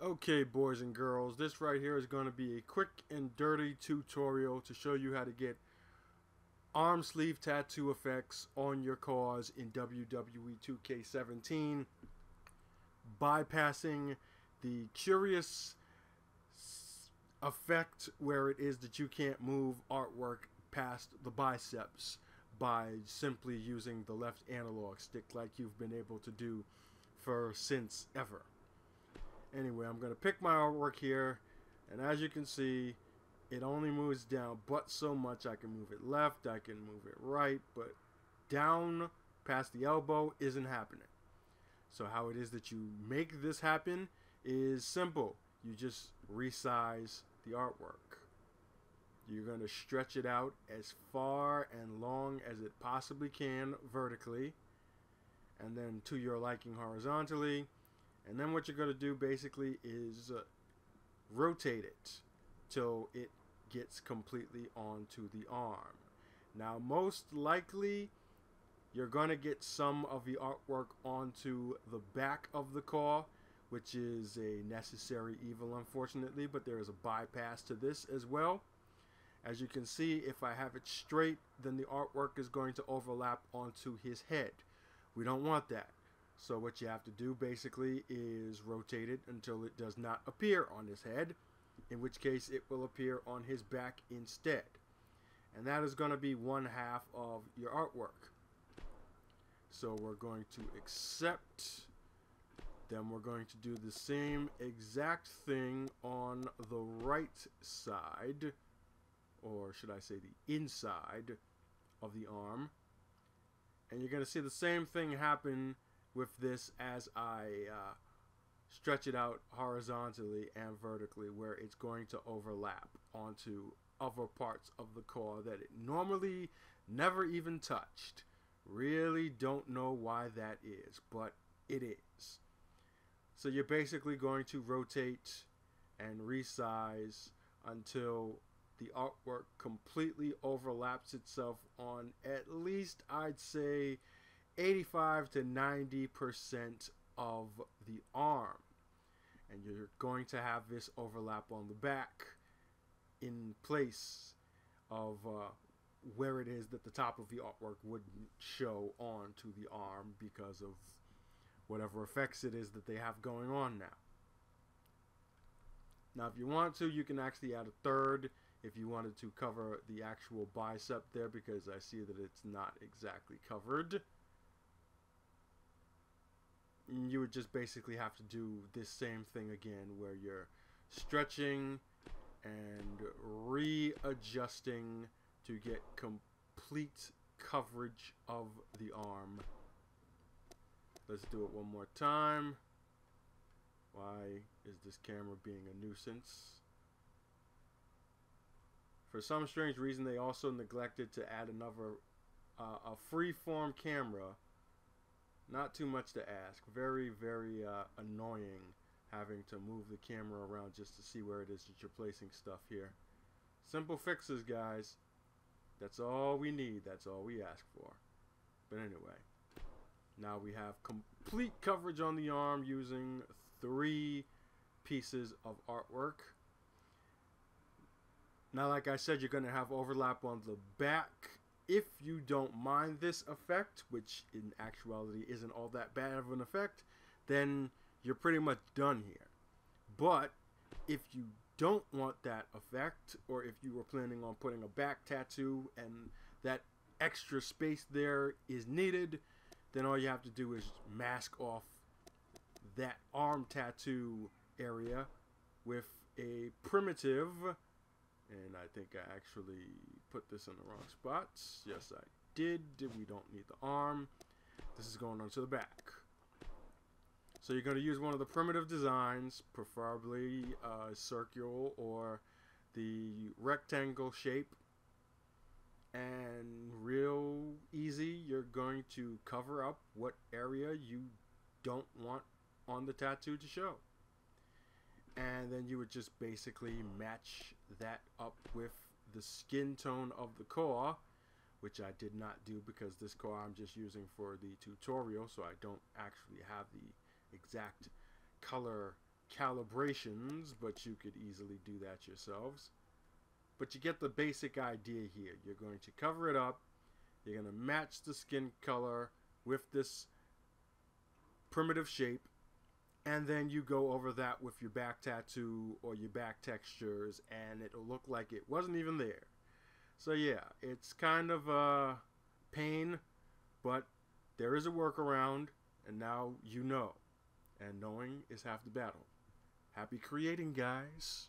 Okay, boys and girls, this right here is going to be a quick and dirty tutorial to show you how to get arm sleeve tattoo effects on your cars in WWE 2K17, bypassing the curious effect where it is that you can't move artwork past the biceps by simply using the left analog stick like you've been able to do since ever. Anyway, I'm going to pick my artwork here, and as you can see, it only moves down but so much. I can move it left, I can move it right, but down past the elbow isn't happening. So how it is that you make this happen is simple. You just resize the artwork. You're going to stretch it out as far and long as it possibly can vertically, and then to your liking horizontally. And then what you're going to do basically is rotate it till it gets completely onto the arm. Now most likely you're going to get some of the artwork onto the back of the car, which is a necessary evil unfortunately, but there is a bypass to this as well. As you can see, if I have it straight, then the artwork is going to overlap onto his head. We don't want that. So what you have to do basically is rotate it until it does not appear on his head, in which case it will appear on his back instead. And that is going to be one half of your artwork. So we're going to accept, then we're going to do the same exact thing on the right side, or should I say the inside of the arm. And you're going to see the same thing happen with this as I stretch it out horizontally and vertically, where it's going to overlap onto other parts of the car that it normally never even touched. Really don't know why that is, but it is. So you're basically going to rotate and resize until the artwork completely overlaps itself on at least, I'd say, 85 to 90% of the arm. And you're going to have this overlap on the back in place of where it is that the top of the artwork wouldn't show onto the arm because of whatever effects it is that they have going on now. Now if you want to, you can actually add a third if you wanted to cover the actual bicep there, because I see that it's not exactly covered. You would just basically have to do this same thing again, where you're stretching and readjusting to get complete coverage of the arm. Let's do it one more time. Why is this camera being a nuisance? For some strange reason, they also neglected to add another a freeform camera. Not too much to ask. Very, very annoying having to move the camera around just to see where it is that you're placing stuff here. Simple fixes, guys. That's all we need. That's all we ask for. But anyway, now we have complete coverage on the arm using 3 pieces of artwork. Now, like I said, you're going to have overlap on the back. If you don't mind this effect, which in actuality isn't all that bad of an effect, then you're pretty much done here. But if you don't want that effect, or if you were planning on putting a back tattoo and that extra space there is needed, then all you have to do is mask off that arm tattoo area with a primitive. And I think I actually put this in the wrong spots. Yes, I did. We don't need the arm. This is going onto the back. So you're going to use one of the primitive designs, preferably circular or the rectangle shape. And real easy, you're going to cover up what area you don't want on the tattoo to show. And then you would just basically match that up with the skin tone of the car, which I did not do because this car I'm just using for the tutorial, so I don't actually have the exact color calibrations, but you could easily do that yourselves. But you get the basic idea here. You're going to cover it up. You're going to match the skin color with this primitive shape. And then you go over that with your back tattoo or your back textures, and it'll look like it wasn't even there. So yeah, it's kind of a pain, but there is a workaround, and now you know. And knowing is half the battle. Happy creating, guys.